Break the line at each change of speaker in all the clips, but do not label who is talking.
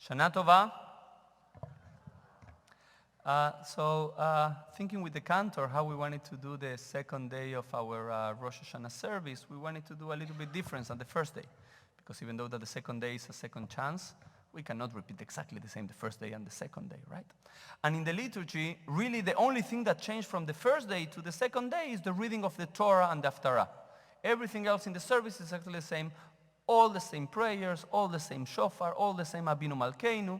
Shana Tova. Thinking with the cantor how we wanted to do the second day of our Rosh Hashanah service, we wanted to do a little bit different than the first day. Because even though that the second day is a second chance, we cannot repeat exactly the same the first day and the second day, right? And in the liturgy, really the only thing that changed from the first day to the second day is the reading of the Torah and the Haftarah. Everything else in the service is actually the same. All the same prayers, all the same shofar, all the same Abinu Malkeinu.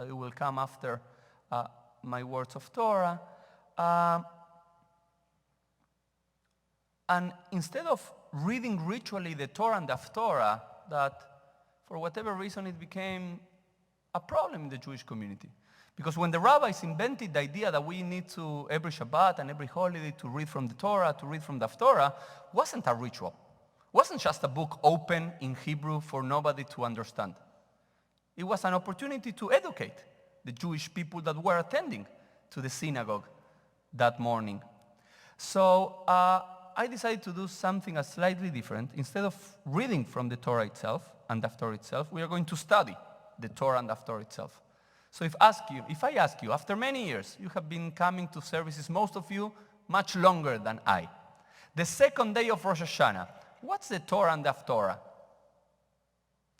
It will come after my words of Torah. And instead of reading ritually the Torah and the Haftarah, that for whatever reason it became a problem in the Jewish community. Because when the rabbis invented the idea that we need to, every Shabbat and every holiday, to read from the Torah, to read from the Haftarah, wasn't a ritual. Wasn't just a book open in Hebrew for nobody to understand. It was an opportunity to educate the Jewish people that were attending to the synagogue that morning. So I decided to do something slightly different. Instead of reading from the Torah itself and the Haftarah itself, we are going to study the Torah and the Haftarah itself. So if I ask you, after many years, you have been coming to services, most of you, much longer than I. The second day of Rosh Hashanah, what's the Torah and the Haftarah?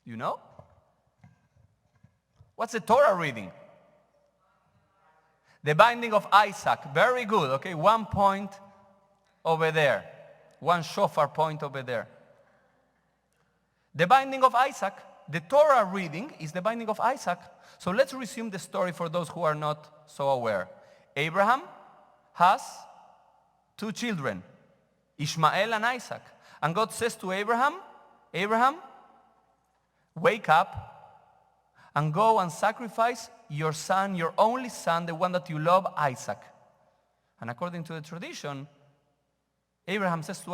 You know? What's the Torah reading? The binding of Isaac. Very good. Okay, 1 point over there. 1 shofar point over there. The binding of Isaac. The Torah reading is the binding of Isaac. So let's resume the story for those who are not so aware. Abraham has 2 children, Ishmael and Isaac. And God says to Abraham, Abraham, wake up and go and sacrifice your son, your only son, the one that you love, Isaac. And according to the tradition, Abraham says to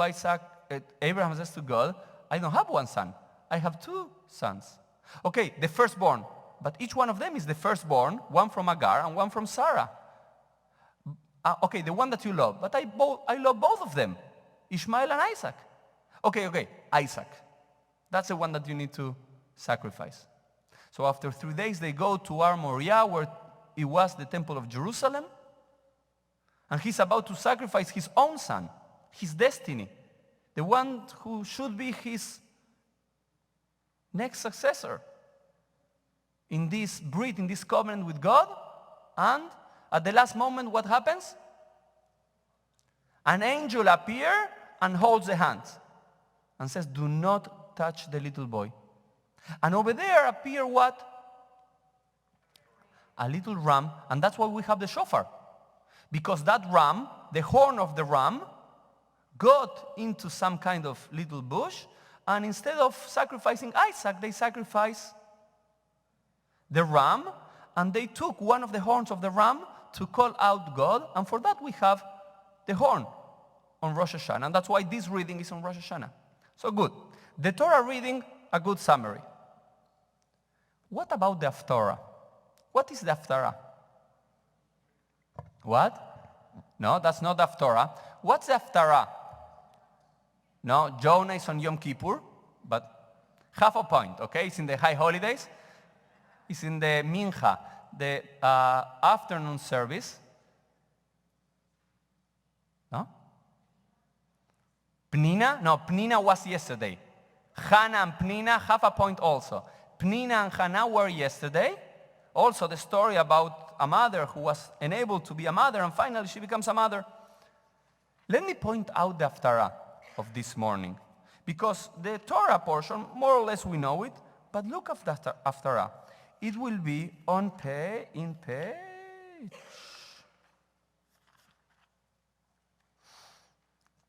God, I don't have 1 son. I have 2 sons. Okay, the firstborn. But each one of them is the firstborn, one from Agar and one from Sarah. Okay, the one that you love. But I love both of them, Ishmael and Isaac. Okay, Isaac. That's the one that you need to sacrifice. So after 3 days, they go to Ar Moriah, where it was the temple of Jerusalem. And he's about to sacrifice his own son, his destiny, the one who should be his next successor in this breed, in this covenant with God. And at the last moment, what happens? An angel appears and holds the hands and says, do not touch the little boy. And over there appear what? A little ram, and that's why we have the shofar. Because that ram, the horn of the ram, got into some kind of little bush, and instead of sacrificing Isaac, they sacrificed the ram, and they took one of the horns of the ram to call out God, and for that we have the horn on Rosh Hashanah, and that's why this reading is on Rosh Hashanah. So good. The Torah reading, a good summary. What about the Haftarah? What is the Haftarah? What? No, that's not the Haftarah. What's the Haftarah? No, Jonah is on Yom Kippur, but half a point, okay? It's in the high holidays. It's in the Mincha, the afternoon service. No? Pnina? No, Pnina was yesterday. Hannah and Pnina, half a point also. Pnina and Hannah were yesterday. Also the story about a mother who was unable to be a mother, and finally she becomes a mother. Let me point out the Haftarah of this morning. Because the Torah portion, more or less we know it, but look at the Haftarah. It will be on page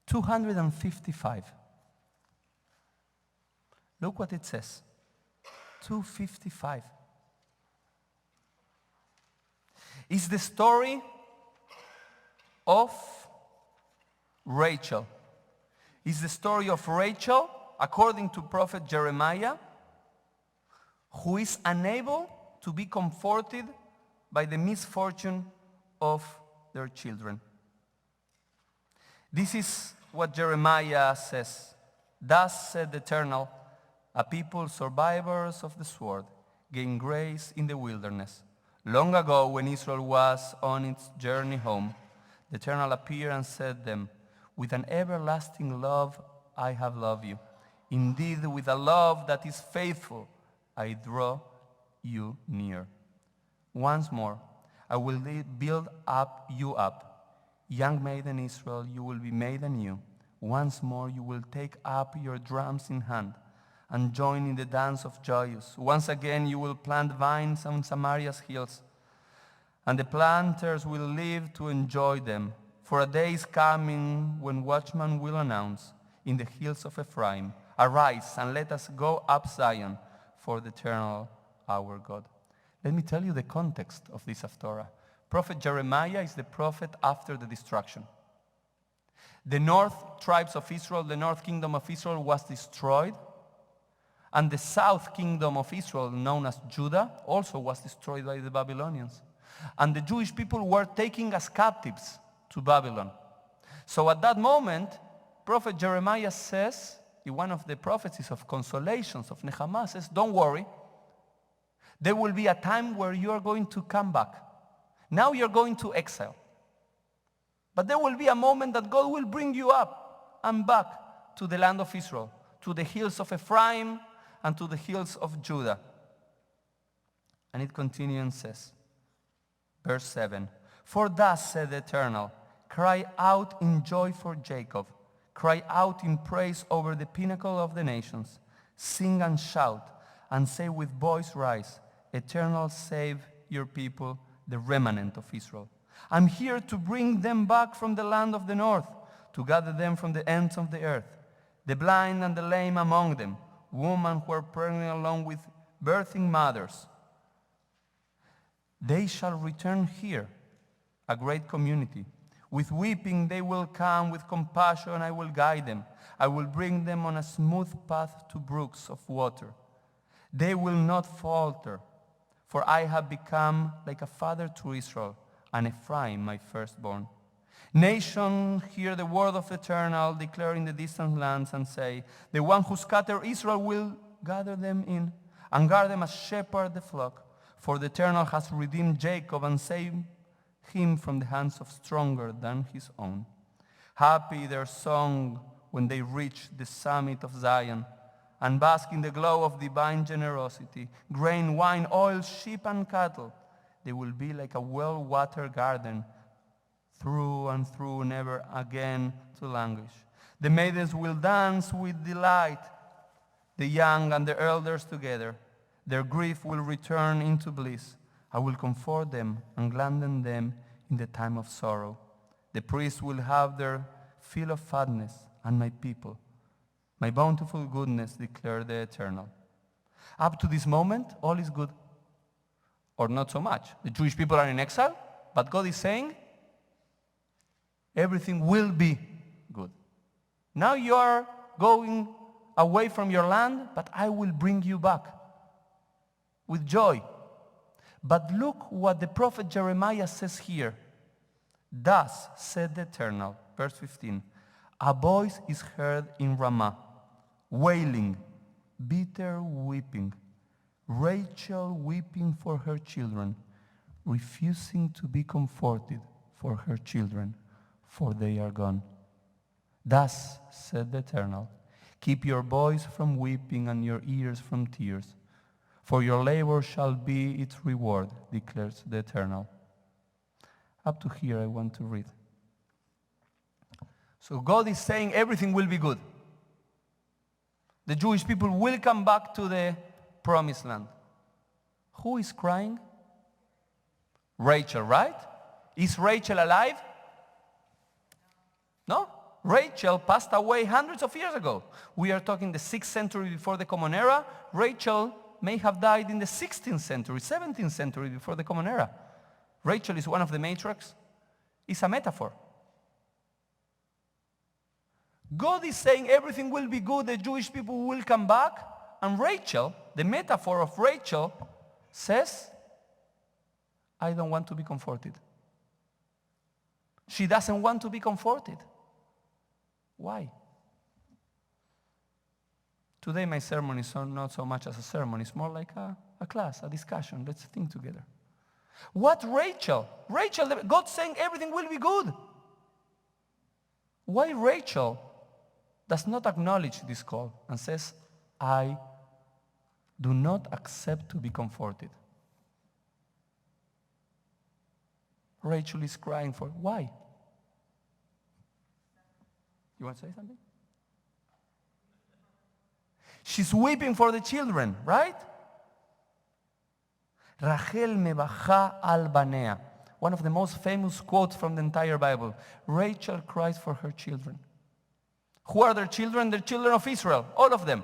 255. Look what it says. 255. It's the story of Rachel. It's the story of Rachel, according to prophet Jeremiah, who is unable to be comforted by the misfortune of their children. This is what Jeremiah says. Thus said the Eternal, a people survivors of the sword gained grace in the wilderness. Long ago, when Israel was on its journey home, the Eternal appeared and said to them, with an everlasting love I have loved you. Indeed, with a love that is faithful, I draw you near. Once more, I will build you up. Young maiden Israel, you will be made anew. Once more you will take up your drums in hand and join in the dance of joyous. Once again you will plant vines on Samaria's hills, and the planters will live to enjoy them. For a day is coming when watchmen will announce in the hills of Ephraim, arise and let us go up Zion for the eternal our God. Let me tell you the context of this Haftorah. Prophet Jeremiah is the prophet after the destruction. The north tribes of Israel, the north kingdom of Israel was destroyed, and the south kingdom of Israel, known as Judah, also was destroyed by the Babylonians. And the Jewish people were taken as captives to Babylon. So at that moment, Prophet Jeremiah says, in one of the prophecies of consolations of Nehemiah, says, don't worry, there will be a time where you are going to come back. Now you're going to exile. But there will be a moment that God will bring you up and back to the land of Israel, to the hills of Ephraim and to the hills of Judah. And it continues and says, verse 7, for thus said the Eternal, cry out in joy for Jacob, cry out in praise over the pinnacle of the nations, sing and shout, and say with voice rise, Eternal, save your people, the remnant of Israel. I'm here to bring them back from the land of the north, to gather them from the ends of the earth, the blind and the lame among them, women who are pregnant along with birthing mothers. They shall return here, a great community. With weeping they will come, with compassion I will guide them. I will bring them on a smooth path to brooks of water. They will not falter, for I have become like a father to Israel, and Ephraim my firstborn. Nation, hear the word of the Eternal, declare in the distant lands and say, the one who scattered Israel will gather them in, and guard them as shepherd the flock. For the Eternal has redeemed Jacob and saved him from the hands of stronger than his own. Happy their song when they reach the summit of Zion, and bask in the glow of divine generosity. Grain, wine, oil, sheep, and cattle. They will be like a well-watered garden, through and through, never again to languish. The maidens will dance with delight, the young and the elders together. Their grief will return into bliss. I will comfort them and gladden them in the time of sorrow. The priests will have their fill of fatness, and my people, my bountiful goodness, declare the Eternal. Up to this moment, all is good. Or not so much. The Jewish people are in exile, but God is saying, everything will be good. Now you are going away from your land, but I will bring you back with joy. But look what the prophet Jeremiah says here. Thus said the Eternal, verse 15, a voice is heard in Ramah, wailing, bitter weeping, Rachel weeping for her children, refusing to be comforted for her children, for they are gone. Thus said the Eternal, keep your voice from weeping and your ears from tears, for your labor shall be its reward, declares the Eternal. Up to here I want to read. So God is saying everything will be good. The Jewish people will come back to the promised land. Who is crying? Rachel, right? Is Rachel alive? No? Rachel passed away hundreds of years ago. We are talking the 6th century before the Common Era. Rachel may have died in the 16th century, 17th century before the Common Era. Rachel is one of the matriarchs. It's a metaphor. God is saying everything will be good, the Jewish people will come back, and Rachel, the metaphor of Rachel, says, I don't want to be comforted. She doesn't want to be comforted. Why? Today my sermon is not so much as a sermon, it's more like a a class, a discussion. Let's think together. What Rachel? Rachel, God's saying everything will be good. Why Rachel does not acknowledge this call and says, I do not accept to be comforted? Rachel is crying for, why? You want to say something? She's weeping for the children, right? Rachel me baja al banea. One of the most famous quotes from the entire Bible. Rachel cries for her children. Who are their children? The children of Israel, all of them.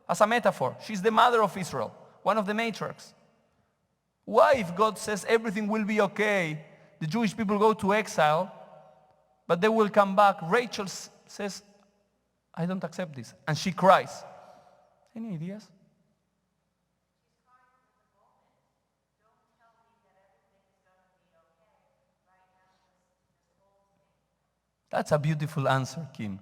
As a metaphor, she's the mother of Israel, one of the matriarchs. Why, if God says everything will be okay, the Jewish people go to exile, but they will come back, Rachel says, I don't accept this. And she cries. Any ideas? That's a beautiful answer, Kim.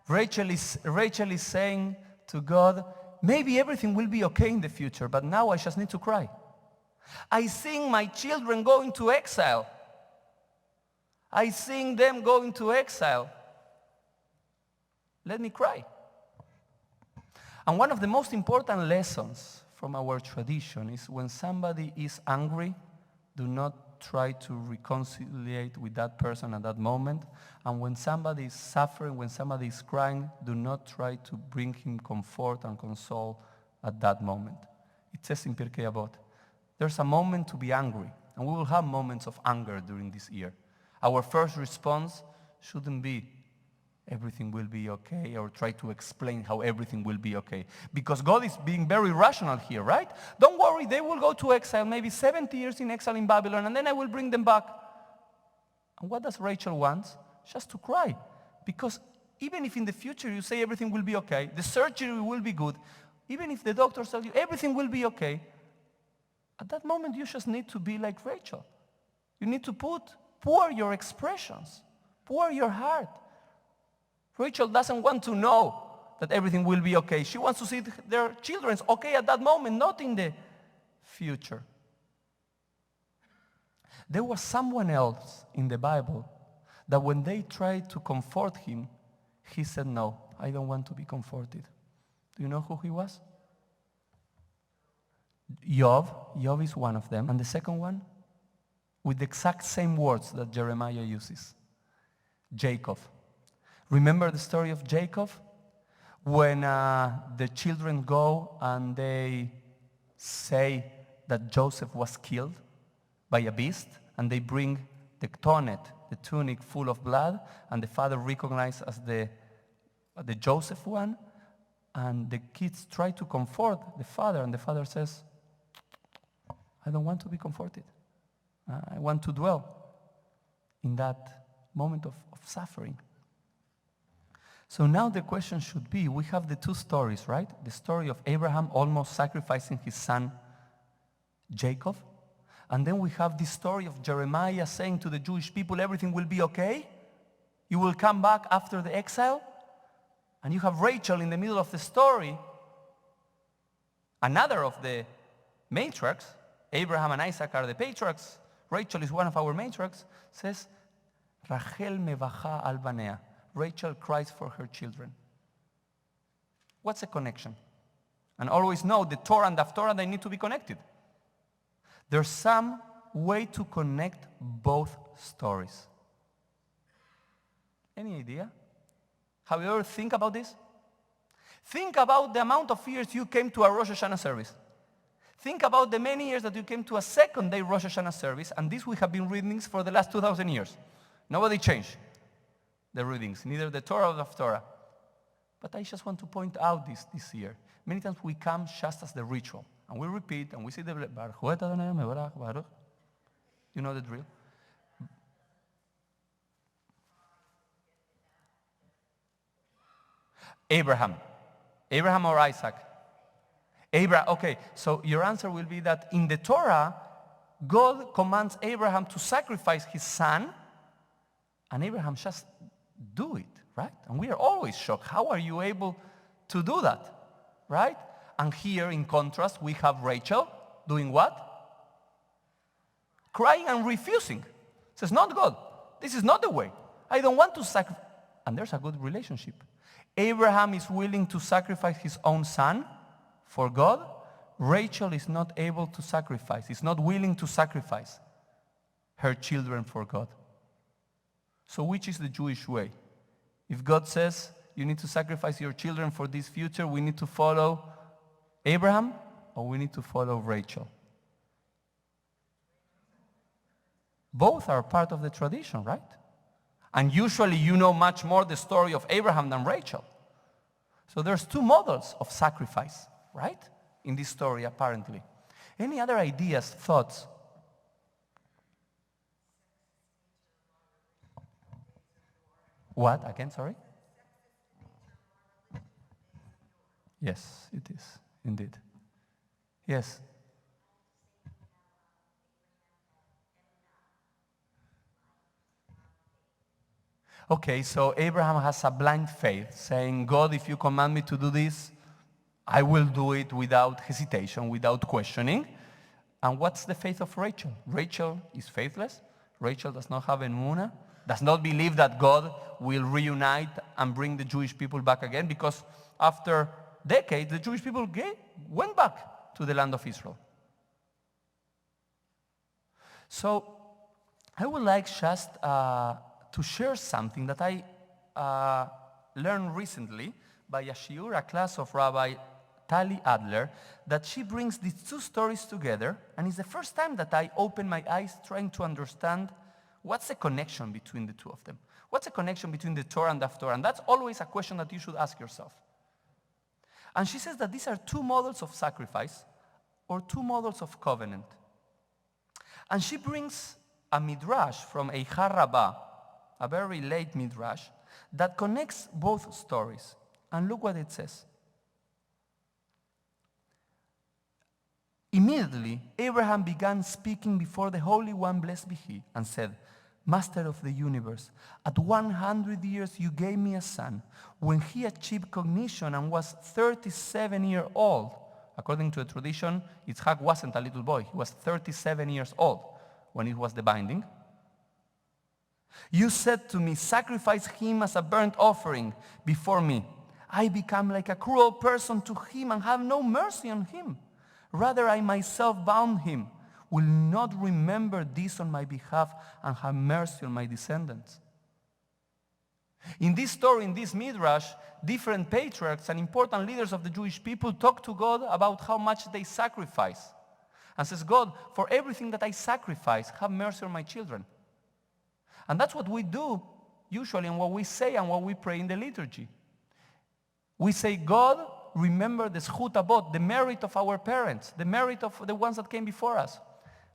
Rachel is saying to God, maybe everything will be okay in the future, but now I just need to cry. I see my children going to exile. I see them going to exile. Let me cry. And one of the most important lessons from our tradition is when somebody is angry, do not try to reconcile with that person at that moment. And when somebody is suffering, when somebody is crying, do not try to bring him comfort and console at that moment. It says in Pirkei Avot, there's a moment to be angry, and we will have moments of anger during this year. Our first response shouldn't be, everything will be okay, or try to explain how everything will be okay. Because God is being very rational here, right? Don't worry, they will go to exile, maybe 70 years in exile in Babylon, and then I will bring them back. And what does Rachel want? Just to cry. Because even if in the future you say everything will be okay, the surgery will be good, even if the doctors tell you everything will be okay, at that moment you just need to be like Rachel. You need to pour your expressions, pour your heart. Rachel doesn't want to know that everything will be okay. She wants to see their children okay at that moment, not in the future. There was someone else in the Bible that when they tried to comfort him, he said, no, I don't want to be comforted. Do you know who he was? Job. Job is one of them. And the second one, with the exact same words that Jeremiah uses, Jacob. Remember the story of Jacob? When the children go and they say that Joseph was killed by a beast, and they bring the tonet, the tunic full of blood, and the father recognized as the Joseph one, and the kids try to comfort the father, and the father says, I don't want to be comforted. I want to dwell in that moment of suffering. So now the question should be, we have the two stories, right? The story of Abraham almost sacrificing his son, Jacob. And then we have this story of Jeremiah saying to the Jewish people, everything will be okay. You will come back after the exile. And you have Rachel in the middle of the story. Another of the matriarchs, Abraham and Isaac are the patriarchs. Rachel is one of our matriarchs, says, Rachel me baja al banea. Rachel cries for her children. What's the connection? And always know the Torah and the Haftorah, they need to be connected. There's some way to connect both stories. Any idea? Have you ever think about this? Think about the amount of years you came to a Rosh Hashanah service. Think about the many years that you came to a second day Rosh Hashanah service, and this we have been readings for the last 2,000 years. Nobody changed the readings, neither the Torah or the Haftorah. But I just want to point out this year. Many times we come just as the ritual, and we repeat, and we say the Baruch. You know the drill. Abraham or Isaac? Abraham. Okay, so your answer will be that in the Torah, God commands Abraham to sacrifice his son, and Abraham just do it, right? And we are always shocked. How are you able to do that, right? And here, in contrast, we have Rachel Doing what? Crying and refusing. Says, not God. This is not the way. I don't want to sacrifice. And there's a good relationship. Abraham is willing to sacrifice his own son for God. Rachel is not able to sacrifice, is not willing to sacrifice her children for God. So which is the Jewish way? If God says you need to sacrifice your children for this future, we need to follow Abraham or we need to follow Rachel? Both are part of the tradition, right? And usually you know much more the story of Abraham than Rachel. So there's two models of sacrifice, right? In this story, apparently. Any other ideas, thoughts? What? Again, sorry? Yes, it is, indeed. Yes. Okay, so Abraham has a blind faith, saying, God, if you command me to do this, I will do it without hesitation, without questioning. And what's the faith of Rachel? Rachel is faithless. Rachel does not have Emanu-EL, does not believe that God will reunite and bring the Jewish people back again, because after decades, the Jewish people went back to the land of Israel. So I would like just to share something that I learned recently by a shiur, a class of Rabbi Tali Adler, that she brings these two stories together, and it's the first time that I open my eyes trying to understand what's the connection between the two of them. What's the connection between the Torah and the Haftorah? And that's always a question that you should ask yourself. And she says that these are two models of sacrifice or two models of covenant. And she brings a midrash from Eichar Rabbah, a very late midrash, that connects both stories. And look what it says. Immediately, Abraham began speaking before the Holy One, blessed be He, and said, Master of the universe, at 100 years you gave me a son. When he achieved cognition and was 37 years old, according to the tradition, Yitzhak wasn't a little boy. He was 37 years old when it was the binding. You said to me, sacrifice him as a burnt offering before me. I become like a cruel person to him and have no mercy on him. Rather, I myself bound him, will not remember this on my behalf and have mercy on my descendants. In this story, in this midrash, different patriarchs and important leaders of the Jewish people talk to God about how much they sacrifice. And says, God, for everything that I sacrifice, have mercy on my children. And that's what we do usually, and what we say and what we pray in the liturgy. We say, God, remember the zchut avot, the merit of our parents, the merit of the ones that came before us.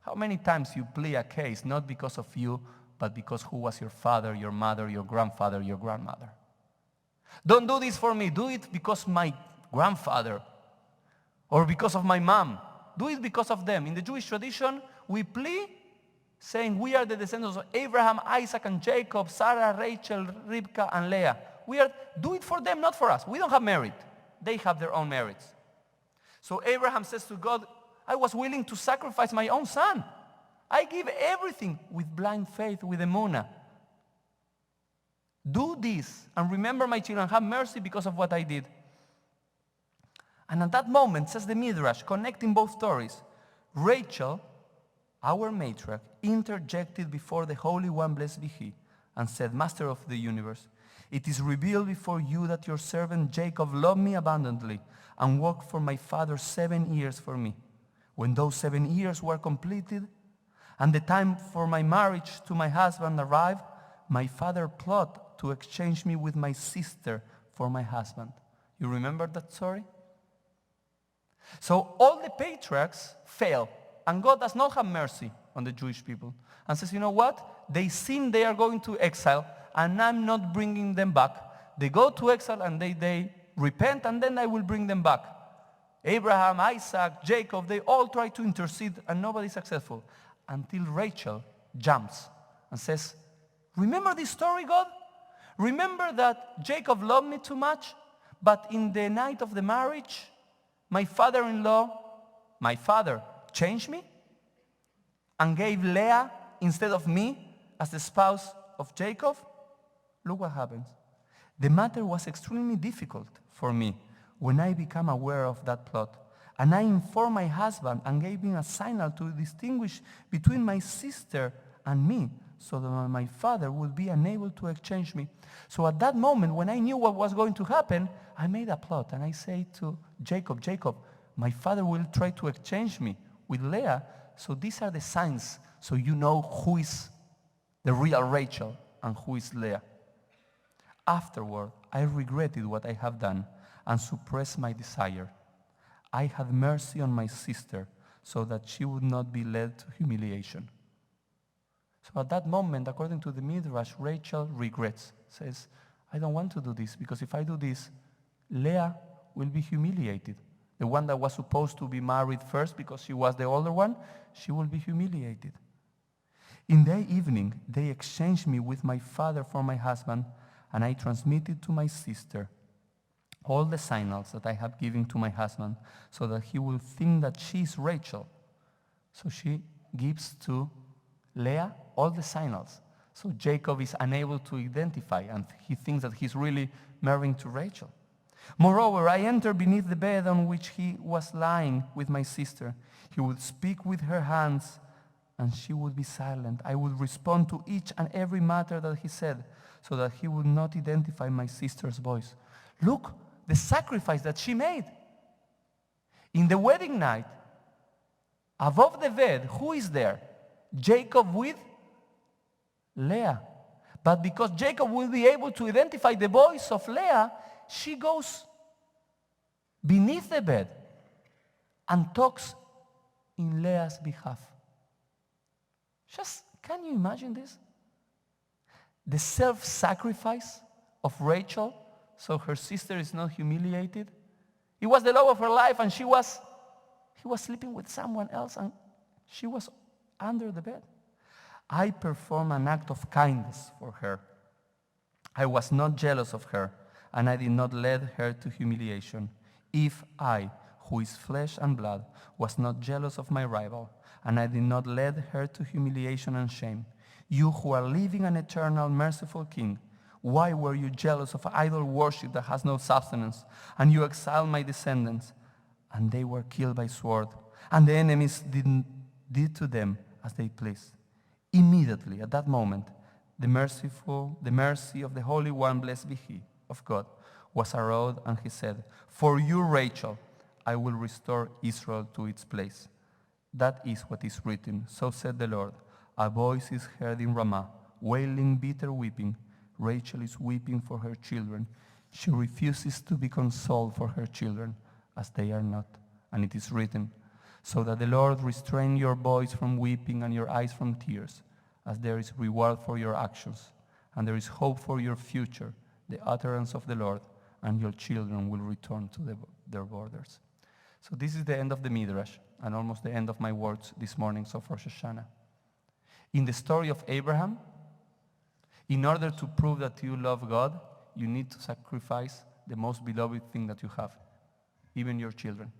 How many times you plead a case, not because of you, but because who was your father, your mother, your grandfather, your grandmother? Don't do this for me. Do it because my grandfather or because of my mom. Do it because of them. In the Jewish tradition, we plead saying we are the descendants of Abraham, Isaac, and Jacob, Sarah, Rachel, Rivka, and Leah. Do it for them, not for us. We don't have merit. They have their own merits. So Abraham says to God, I was willing to sacrifice my own son. I give everything with blind faith, with Emanu-EL. Do this and remember my children, have mercy because of what I did. And at that moment, says the Midrash, connecting both stories, Rachel, our matriarch, interjected before the Holy One, blessed be He, and said, Master of the universe, it is revealed before you that your servant Jacob loved me abundantly and worked for my father 7 years for me. When those 7 years were completed and the time for my marriage to my husband arrived, my father plotted to exchange me with my sister for my husband. You remember that story? So all the patriarchs fail, and God does not have mercy on the Jewish people and says, you know what? They sin, they are going to exile, and I'm not bringing them back. They go to exile and they repent, and then I will bring them back. Abraham, Isaac, Jacob, they all try to intercede, and nobody's successful until Rachel jumps and says, remember this story, God? Remember that Jacob loved me too much, but in the night of the marriage, my father change me and gave Leah instead of me as the spouse of Jacob? Look what happens. The matter was extremely difficult for me when I became aware of that plot. And I informed my husband and gave him a signal to distinguish between my sister and me, so that my father would be unable to exchange me. So at that moment, when I knew what was going to happen, I made a plot. And I say to Jacob, Jacob, my father will try to exchange me with Leah. So these are the signs, so you know who is the real Rachel and who is Leah. Afterward, I regretted what I have done and suppressed my desire. I had mercy on my sister so that she would not be led to humiliation. So at that moment, according to the Midrash, Rachel regrets, says, I don't want to do this, because if I do this, Leah will be humiliated. The one that was supposed to be married first because she was the older one, she will be humiliated. In the evening, they exchanged me with my father for my husband, and I transmitted to my sister all the signals that I have given to my husband, so that he will think that she is Rachel. So she gives to Leah all the signals. So Jacob is unable to identify, and he thinks that he's really marrying to Rachel. Moreover, I entered beneath the bed on which he was lying with my sister. He would speak with her hands, and she would be silent. I would respond to each and every matter that he said, so that he would not identify my sister's voice. Look, the sacrifice that she made. In the wedding night, above the bed, who is there? Jacob with Leah. But because Jacob will be able to identify the voice of Leah, she goes beneath the bed and talks in Leah's behalf. Just, can you imagine this? The self-sacrifice of Rachel so her sister is not humiliated. It was the love of her life, and he was sleeping with someone else, and she was under the bed. I performed an act of kindness for her. I was not jealous of her, and I did not lead her to humiliation. If I, who is flesh and blood, was not jealous of my rival, and I did not lead her to humiliation and shame, you who are living an eternal, merciful King, why were you jealous of idol worship that has no substance? And you exiled my descendants, and they were killed by sword, and the enemies did to them as they pleased. Immediately, at that moment, the mercy of the Holy One, blessed be He, of God, was aroused, and He said, for you, Rachel, I will restore Israel to its place. That is what is written. So said the Lord. A voice is heard in Ramah, wailing bitter weeping. Rachel is weeping for her children. She refuses to be consoled for her children, as they are not. And it is written, so that the Lord restrain your voice from weeping and your eyes from tears, as there is reward for your actions, and there is hope for your future, the utterance of the Lord, and your children will return to their borders. So this is the end of the Midrash, and almost the end of my words this morning, so for Rosh Hashanah. In the story of Abraham, in order to prove that you love God, you need to sacrifice the most beloved thing that you have, even your children.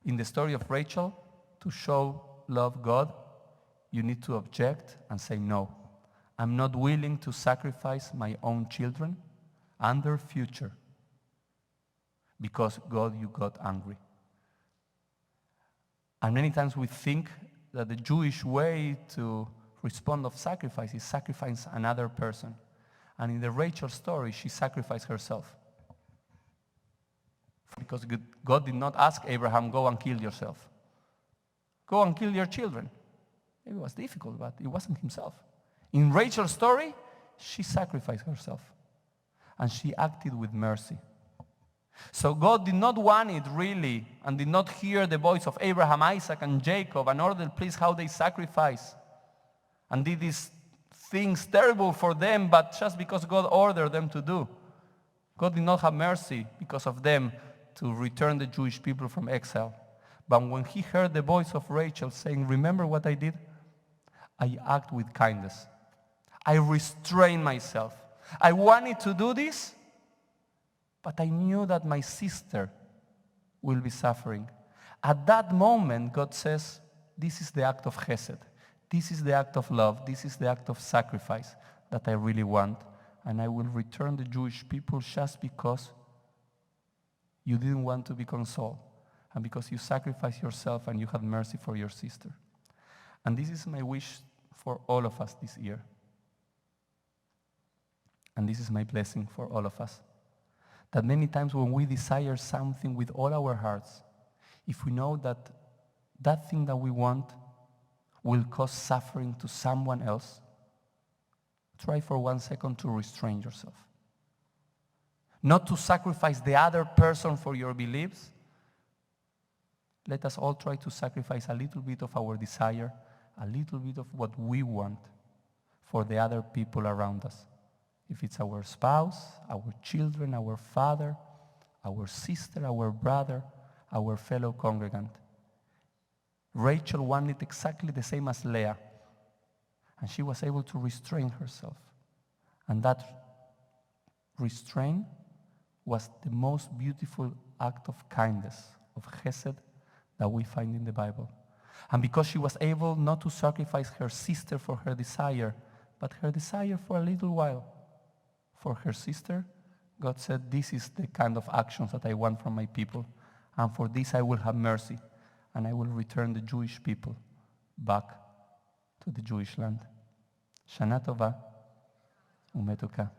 In the story of Rachel, to show love God, you need to object and say, no, I'm not willing to sacrifice my own children and their future because, God, you got angry. And many times we think that the Jewish way to respond of sacrifice is sacrifice another person. And in the Rachel story, she sacrificed herself. Because God did not ask Abraham, go and kill yourself. Go and kill your children. It was difficult, but it wasn't himself. In Rachel's story, she sacrificed herself. And she acted with mercy. So God did not want it really, and did not hear the voice of Abraham, Isaac, and Jacob, and ordered, please, how they sacrifice. And did these things terrible for them, but just because God ordered them to do. God did not have mercy because of them to return the Jewish people from exile. But when he heard the voice of Rachel saying, remember what I did? I act with kindness. I restrain myself. I wanted to do this, but I knew that my sister will be suffering. At that moment, God says, this is the act of chesed. This is the act of love. This is the act of sacrifice that I really want. And I will return the Jewish people just because you didn't want to be consoled, and because you sacrificed yourself and you had mercy for your sister. And this is my wish for all of us this year. And this is my blessing for all of us. That many times when we desire something with all our hearts, if we know that that thing that we want will cause suffering to someone else, try for 1 second to restrain yourself. Not to sacrifice the other person for your beliefs. Let us all try to sacrifice a little bit of our desire, a little bit of what we want for the other people around us. If it's our spouse, our children, our father, our sister, our brother, our fellow congregant. Rachel wanted exactly the same as Leah, and she was able to restrain herself. And that restraint was the most beautiful act of kindness, of chesed, that we find in the Bible. And because she was able not to sacrifice her sister for her desire, but her desire for a little while for her sister, God said, this is the kind of actions that I want from my people. And for this I will have mercy, and I will return the Jewish people back to the Jewish land. Shana Tova u'Metuka.